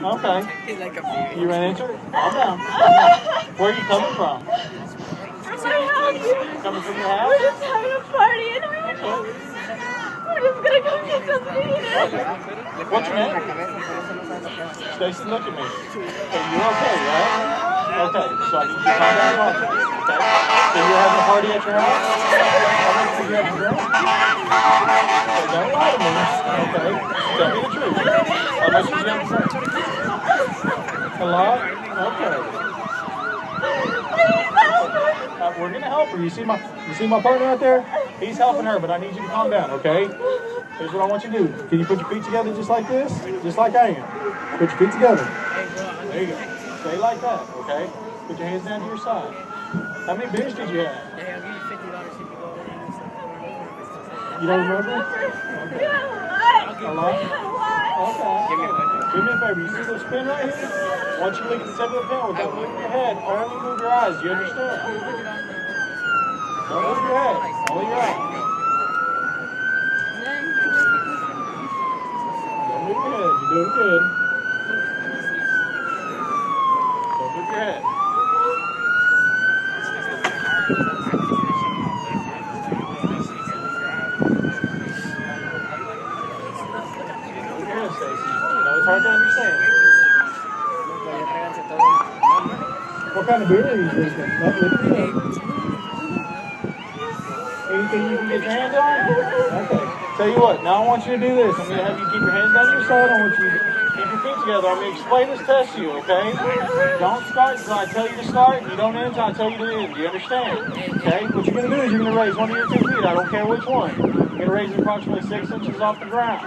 Okay. You ran into it? Calm down. Where are you coming from? From my house. Coming from your house? We're just having a party and we're just gonna go get some food. What's your name? Stacy, look at me. Hey, you're okay, right? Okay, so I need you to calm down and talk to me, okay? So you're having a party at your house? How much did you have to drink? Okay, don't lie to me, okay? Tell me the truth. How much did you have to drink? A lot? Okay. We're gonna help her. You see my partner out there? He's helping her, but I need you to calm down, okay? Here's what I want you to do. Can you put your feet together just like this? Just like I am. Put your feet together. There you go. Stay like that, okay? Put your hands down to your side. How many beers did you have? You don't remember? Okay. A lot? Okay. Do me a favor. You see this pin right here? Once you look at the tip of the pin without moving your head, only move your eyes. Do you understand? Don't move your head. Only your eyes. Don't move your head. You're doing good. Don't move your head. It's hard to understand. What kind of beer are you drinking? Anything you can get your hands on? Okay. Tell you what, now I want you to do this. I'm going to have you keep your hands down your side. I want you to keep your feet together. I'm going to explain this test to you, okay? Don't start until I tell you to start, and you don't end until I tell you to end. Do you understand? Okay? What you're going to do is you're going to raise one of your 2 feet. I don't care which one. You're going to raise it approximately 6 inches off the ground.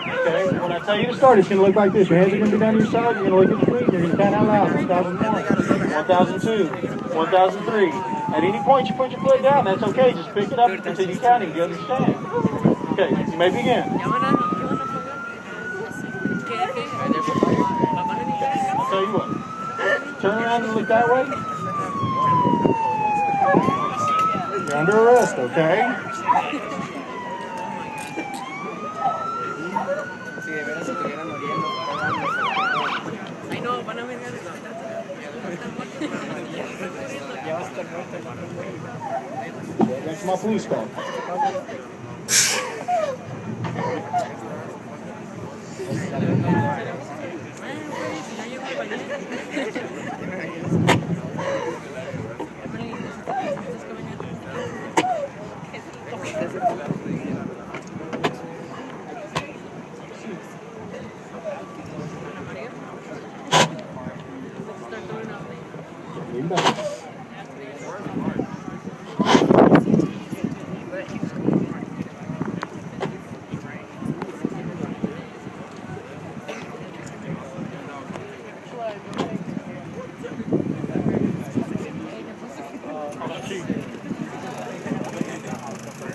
Okay, when I tell you to start, it's going to look like this. Your hands are going to be down your side. You're going to look at your feet. You're going to count out loud. 1,001, 1,002, 1,003. At any point you put your foot down, that's okay. Just pick it up and continue counting. Do you understand? Okay, you may begin. I'll tell you what. Turn around and look that way. You're under arrest, okay? That's my police car.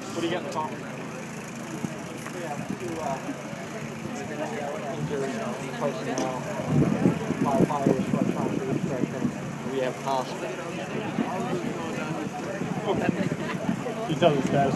What do you got in the car? We have 2 injured personnel, firefighters, first responders. We have hospital. You tell the status.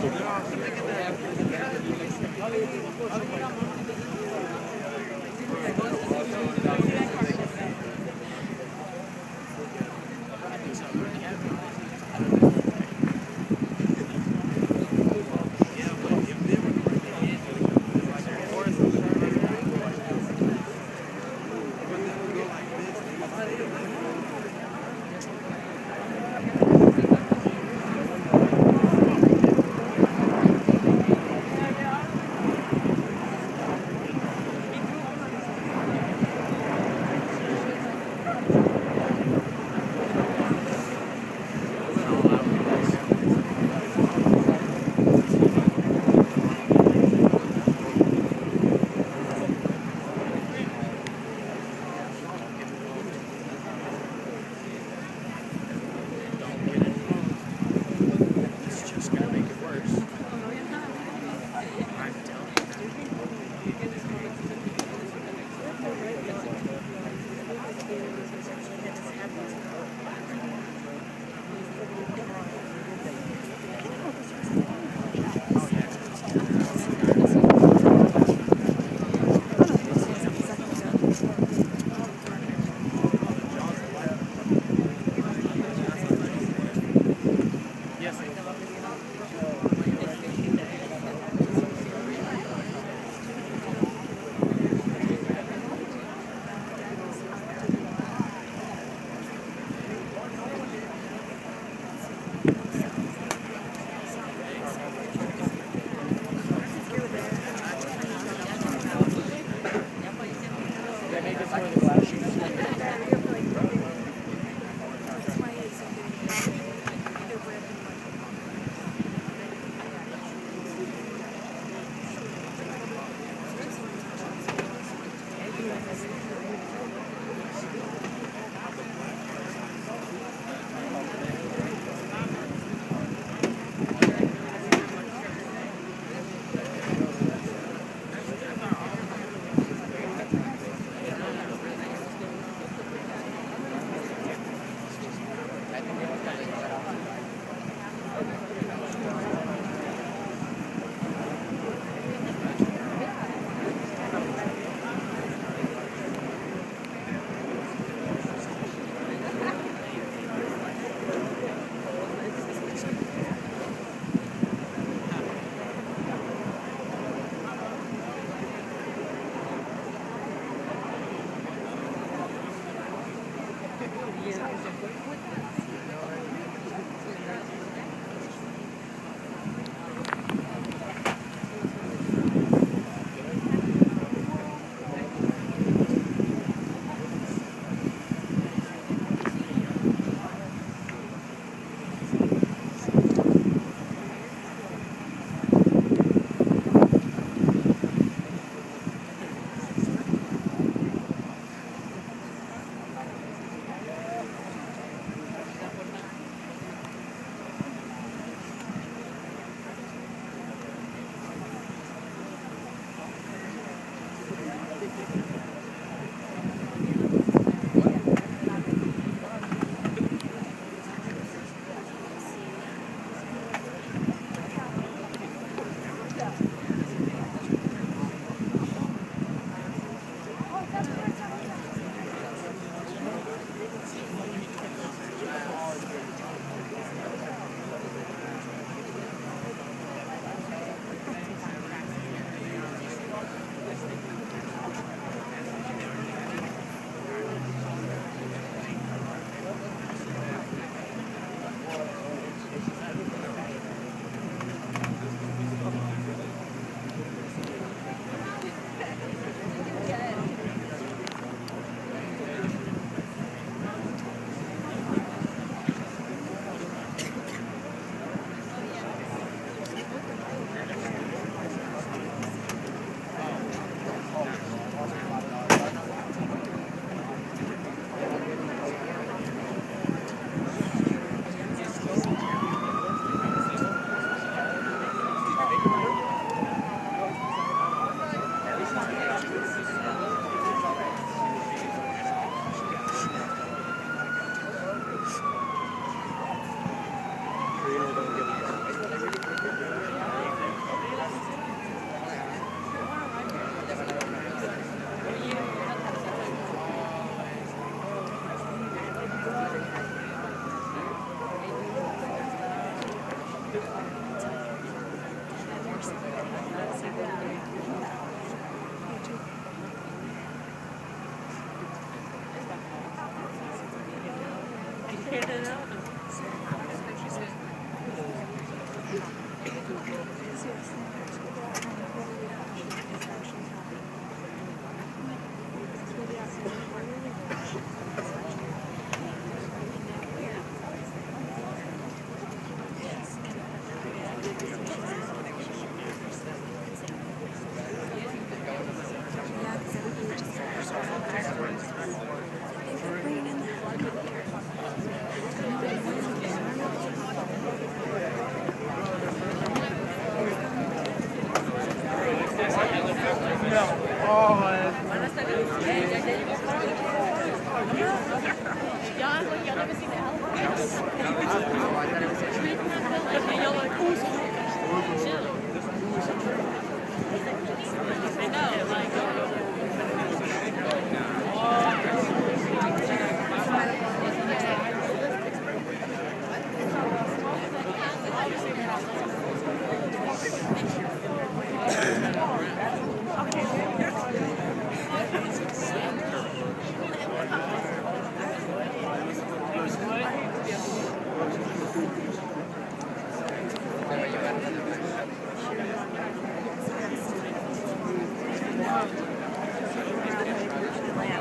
Land.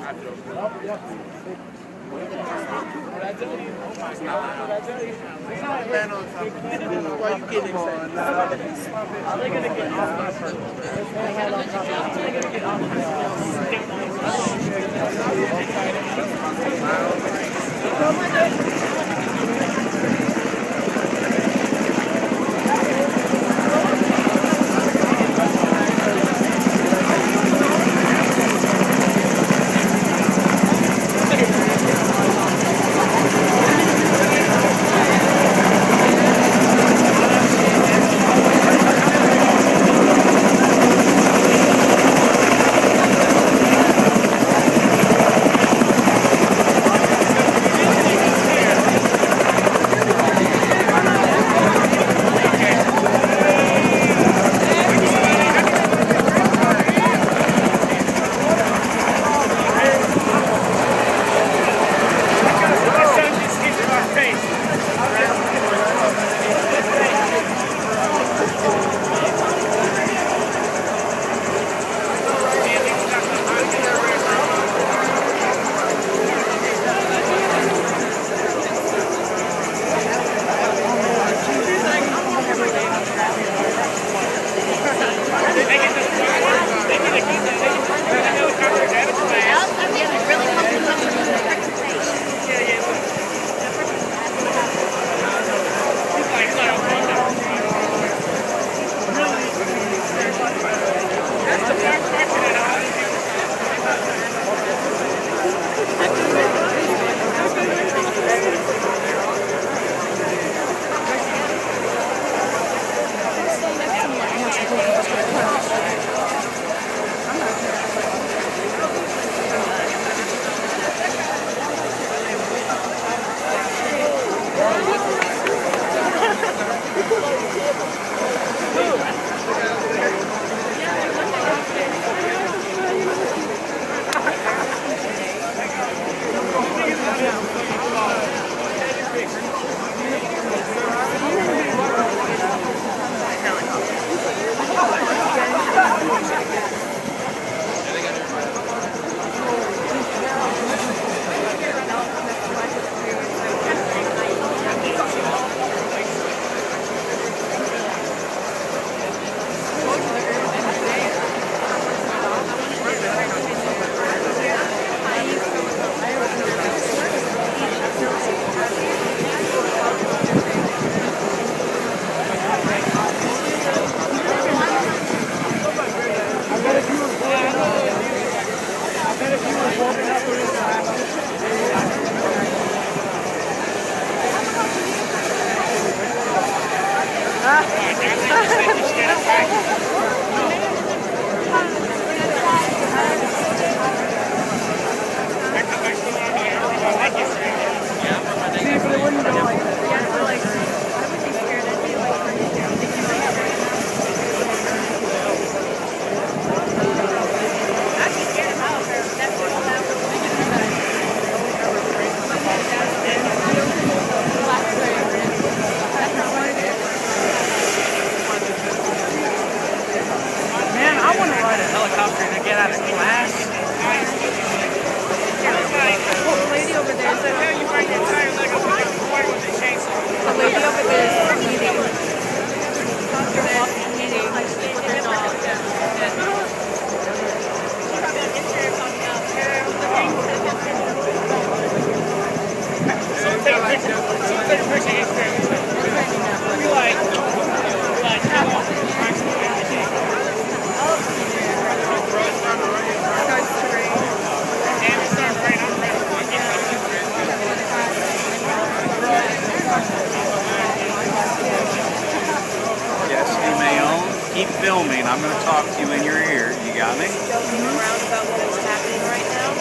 Why you getting excited? They're gonna get Keep filming. I'm going to talk to you in your ear. You got me? Joking around about what's happening right now.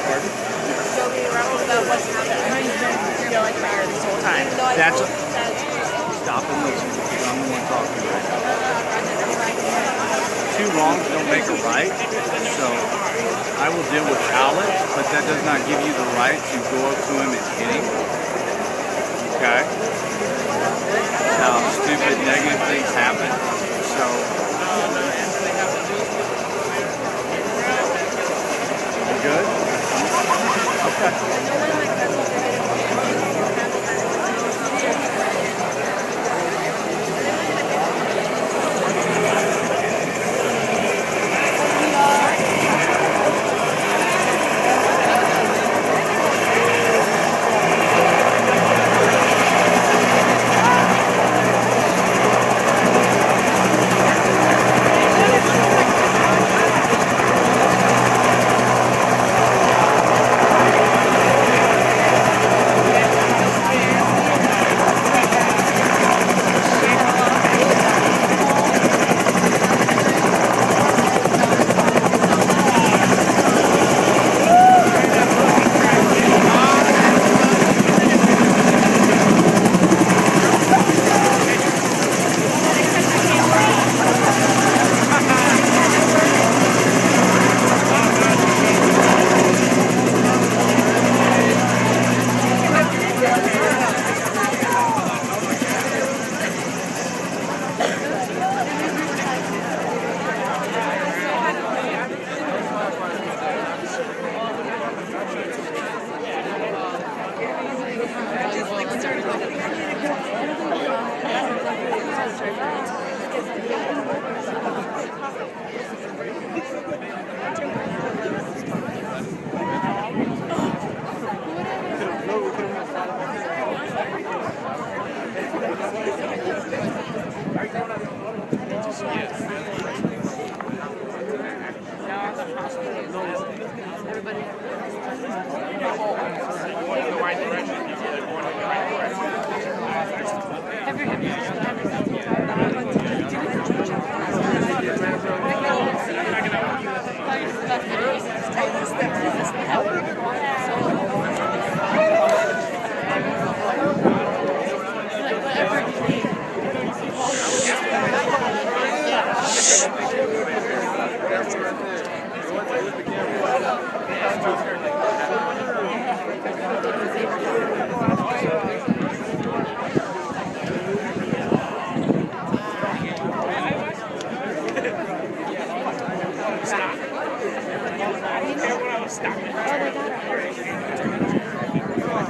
Pardon? Joking around about what's happening. I feel like fire this whole time. Even though I That's told you that it's Stop and listen, because I'm the one talking right now. Two wrongs don't make a right, so I will deal with Alex, but that does not give you the right to go up to him and hit him. Okay? How stupid, negative things happen. So, you good?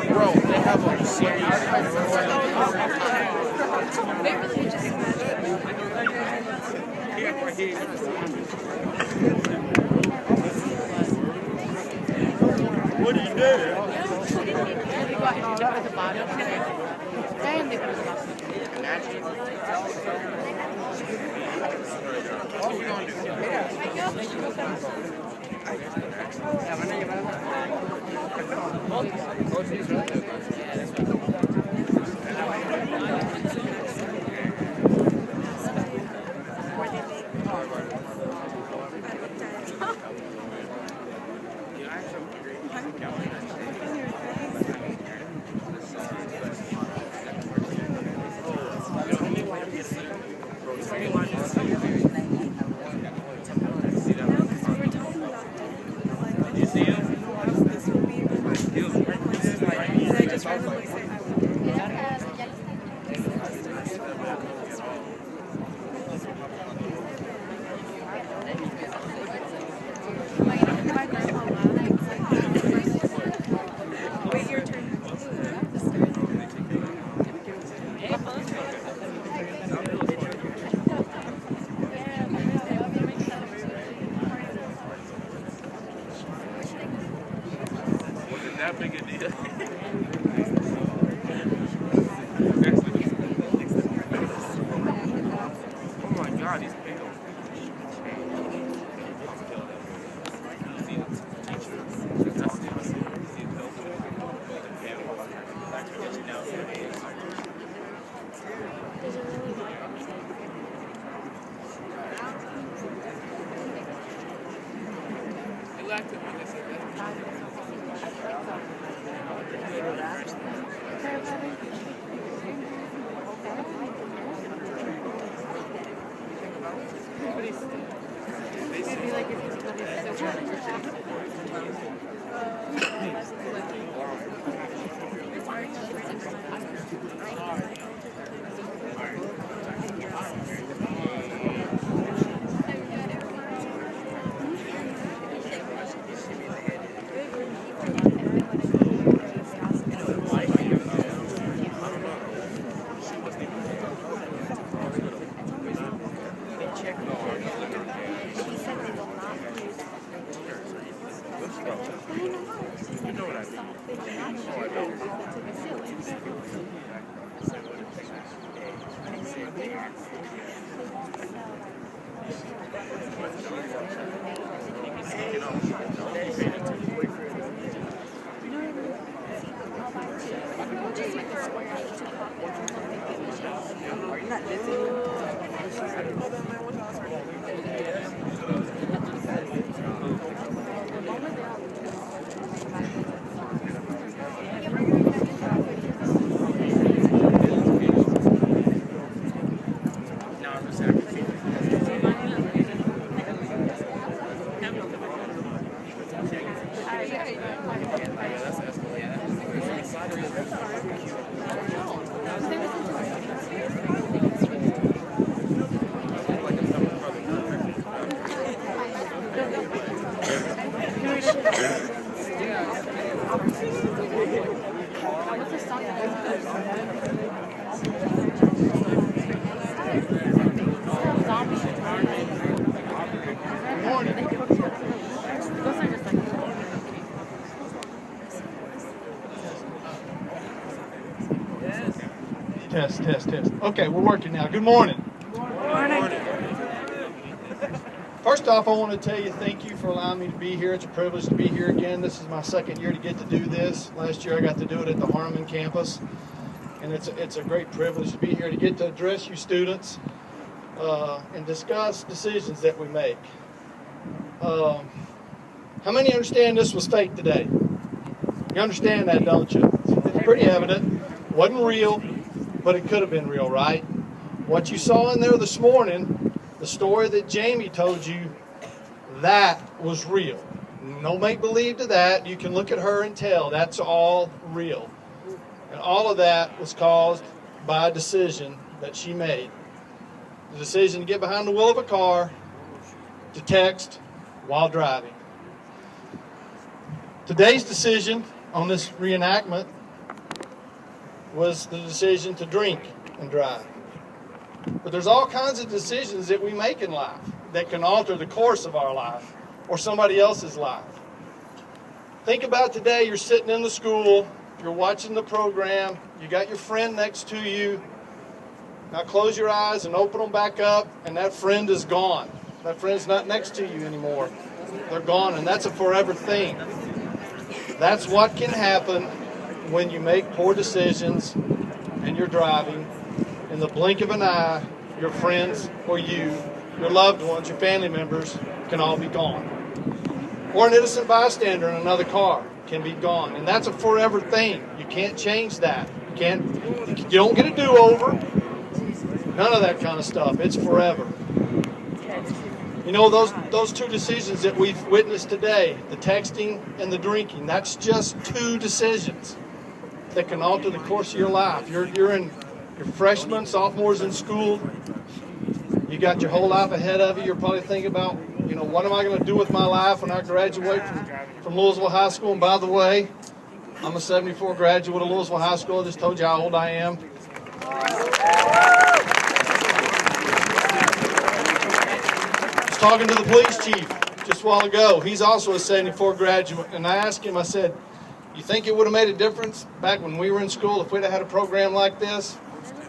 Bro, they have a series. What are you doing? That big a deal. Oh my God, he's big. Test. Okay, we're working now. Good morning. Morning. First First off, I want to tell you thank you for allowing me to be here. It's a privilege to be here again. This is my second year to get to do this. Last year I got to do it at the Harmon campus, and it's a great privilege to be here to get to address you students and discuss decisions that we make. How many understand this was fake today? You understand that, don't you? It's pretty evident. It wasn't real, but it could have been real, right? What you saw in there this morning, the story that Jamie told you, that was real. No make-believe to that. You can look at her and tell that's all real. And all of that was caused by a decision that she made. The decision to get behind the wheel of a car, to text while driving. Today's decision on this reenactment was the decision to drink and drive. But there's all kinds of decisions that we make in life that can alter the course of our life or somebody else's life. Think about today, you're sitting in the school, you're watching the program, you got your friend next to you. Now close your eyes and open them back up, and that friend is gone. That friend's not next to you anymore. They're gone, and that's a forever thing. That's what can happen when you make poor decisions and you're driving. In the blink of an eye, your friends or you, your loved ones, your family members can all be gone. Or an innocent bystander in another car can be gone. And that's a forever thing. You can't change that. You don't get a do-over. None of that kind of stuff. It's forever. You know, those two decisions that we've witnessed today, the texting and the drinking, that's just two decisions that can alter the course of your life. You're in your freshmen, sophomores in school. You got your whole life ahead of you. You're probably thinking about, you know, what am I going to do with my life when I graduate from Louisville High School? And by the way, I'm a 74 graduate of Louisville High School. I just told you how old I am. I was talking to the police chief just a while ago. He's also a 74 graduate. And I asked him, I said, you think it would have made a difference back when we were in school if we'd have had a program like this?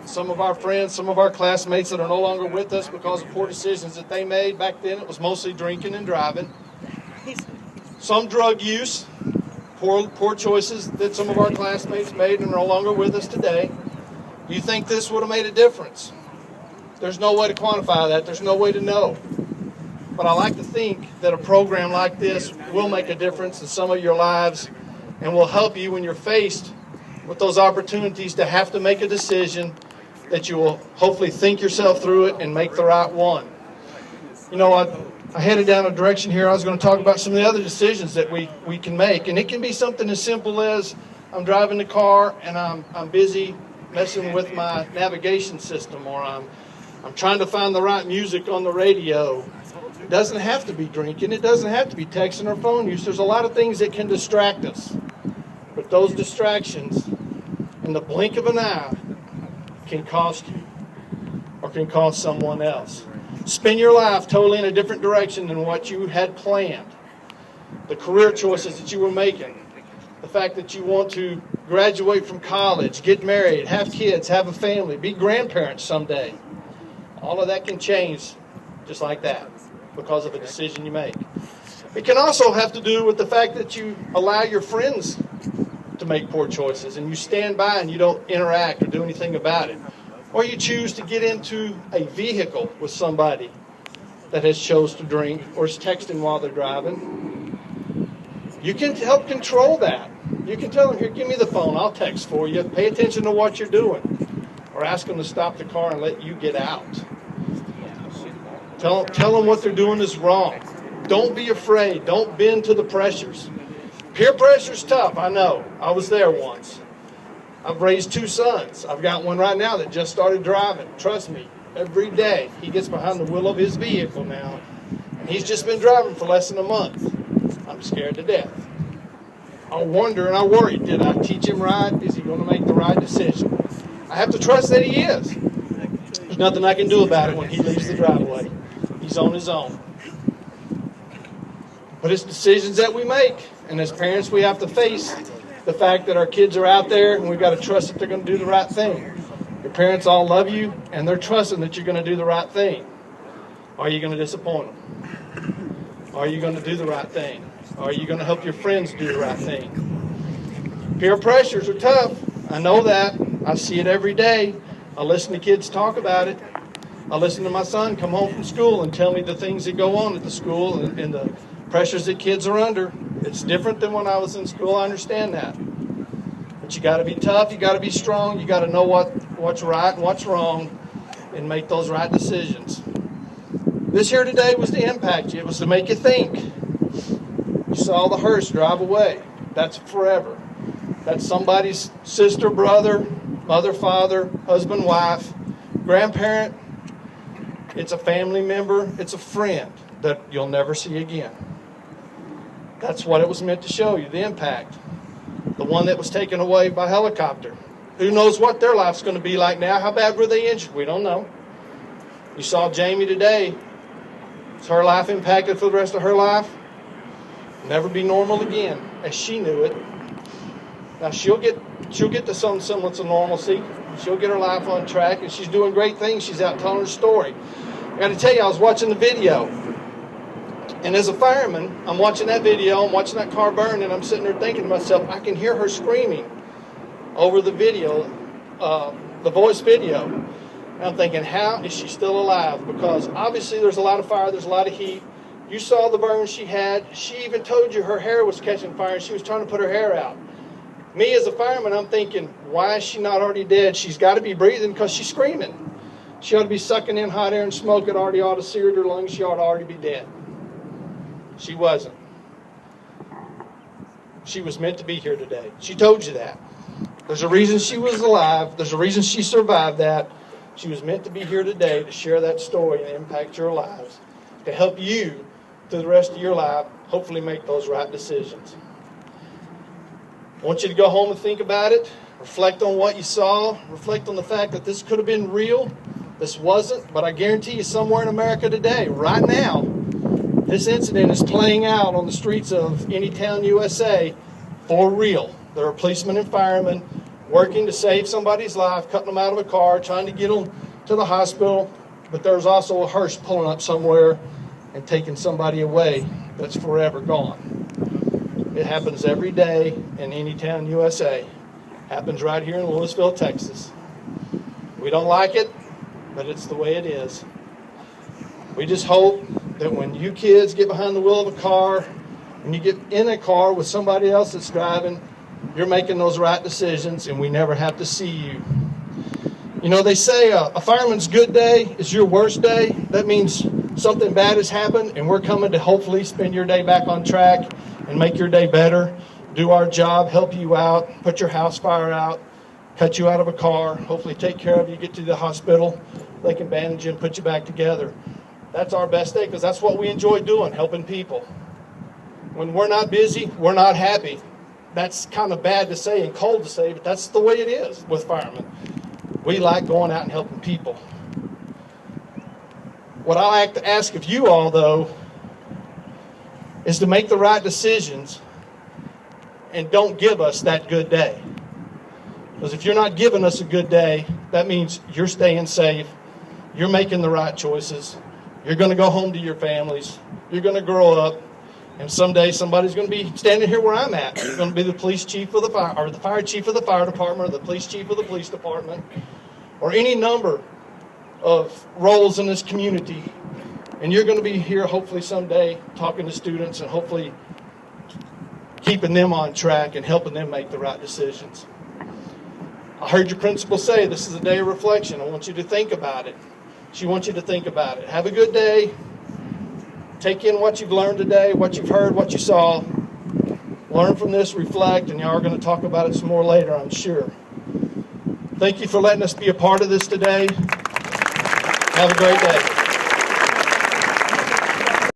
Some of our friends, some of our classmates that are no longer with us because of poor decisions that they made back then, it was mostly drinking and driving. Some drug use, poor choices that some of our classmates made and are no longer with us today. Do you think this would have made a difference? There's no way to quantify that. There's no way to know. But I like to think that a program like this will make a difference in some of your lives and will help you when you're faced with those opportunities to have to make a decision, that you will hopefully think yourself through it and make the right one. You know, I headed down a direction here. I was going to talk about some of the other decisions that we can make. And it can be something as simple as I'm driving the car and I'm busy messing with my navigation system, or I'm trying to find the right music on the radio. It doesn't have to be drinking. It doesn't have to be texting or phone use. There's a lot of things that can distract us. But those distractions, in the blink of an eye, can cost you or can cost someone else. Spend your life totally in a different direction than what you had planned. The career choices that you were making, the fact that you want to graduate from college, get married, have kids, have a family, be grandparents someday. All of that can change just like that because of a decision you make. It can also have to do with the fact that you allow your friends to make poor choices and you stand by and you don't interact or do anything about it. Or you choose to get into a vehicle with somebody that has chose to drink or is texting while they're driving. You can help control that. You can tell them, here, give me the phone, I'll text for you. Pay attention to what you're doing. Or ask them to stop the car and let you get out. Tell them what they're doing is wrong. Don't be afraid. Don't bend to the pressures. Peer pressure's tough, I know. I was there once. I've raised 2 sons. I've got one right now that just started driving. Trust me, every day he gets behind the wheel of his vehicle now, and he's just been driving for less than a month. I'm scared to death. I wonder and I worry, did I teach him right? Is he going to make the right decision? I have to trust that he is. There's nothing I can do about it when he leaves the driveway. He's on his own. But it's decisions that we make. And as parents, we have to face the fact that our kids are out there and we've got to trust that they're going to do the right thing. Your parents all love you and they're trusting that you're going to do the right thing. Or are you going to disappoint them? Are you going to do the right thing? Are you going to help your friends do the right thing? Peer pressures are tough. I know that. I see it every day. I listen to kids talk about it. I listen to my son come home from school and tell me the things that go on at the school and the pressures that kids are under. It's different than when I was in school. I understand that. But you got to be tough. You got to be strong. You got to know what's right and what's wrong and make those right decisions. This here today was to impact you. It was to make you think. You saw the hearse drive away. That's forever. That's somebody's sister, brother, mother, father, husband, wife, grandparent. It's a family member. It's a friend that you'll never see again. That's what it was meant to show you, the impact. The one that was taken away by helicopter. Who knows what their life's going to be like now? How bad were they injured? We don't know. You saw Jamie today. Is her life impacted for the rest of her life? Never be normal again, as she knew it. Now she'll get to some semblance of normalcy. She'll get her life on track, and she's doing great things. She's out telling her story. I got to tell you, I was watching the video, and as a fireman, I'm watching that video. I'm watching that car burn, and I'm sitting there thinking to myself, I can hear her screaming over the video, the voice video. And I'm thinking, how is she still alive? Because obviously there's a lot of fire, there's a lot of heat. You saw the burn she had. She even told you her hair was catching fire, and she was trying to put her hair out. Me as a fireman, I'm thinking, why is she not already dead? She's got to be breathing because she's screaming. She ought to be sucking in hot air and smoke. It already ought to sear her lungs. She ought to already be dead. She wasn't. She was meant to be here today. She told you that. There's a reason she was alive. There's a reason she survived that. She was meant to be here today to share that story and impact your lives, to help you through the rest of your life, hopefully make those right decisions. I want you to go home and think about it. Reflect on what you saw. Reflect on the fact that this could have been real. This wasn't, but I guarantee you somewhere in America today, right now, this incident is playing out on the streets of any town, USA, for real. There are policemen and firemen working to save somebody's life, cutting them out of a car, trying to get them to the hospital, but there's also a hearse pulling up somewhere and taking somebody away that's forever gone. It happens every day in any town, USA. Happens right here in Louisville, Texas. We don't like it, but it's the way it is. We just hope that when you kids get behind the wheel of a car, and you get in a car with somebody else that's driving, you're making those right decisions, and we never have to see you. You know, they say a fireman's good day is your worst day. That means something bad has happened, and we're coming to hopefully spend your day back on track and make your day better, do our job, help you out, put your house fire out, cut you out of a car, hopefully take care of you, get to the hospital, they can bandage you and put you back together. That's our best day because that's what we enjoy doing, helping people. When we're not busy, we're not happy. That's kind of bad to say and cold to say, but that's the way it is with firemen. We like going out and helping people. What I like to ask of you all, though, is to make the right decisions and don't give us that good day. Because if you're not giving us a good day, that means you're staying safe, you're making the right choices, you're going to go home to your families, you're going to grow up, and someday somebody's going to be standing here where I'm at. You're going to be the police chief of the fire, or the fire chief of the fire department, or the police chief of the police department, or any number of roles in this community. And you're going to be here hopefully someday talking to students and hopefully keeping them on track and helping them make the right decisions. I heard your principal say this is a day of reflection. I want you to think about it. She wants you to think about it. Have a good day. Take in what you've learned today, what you've heard, what you saw. Learn from this, reflect, and y'all are going to talk about it some more later, I'm sure. Thank you for letting us be a part of this today. Have a great day.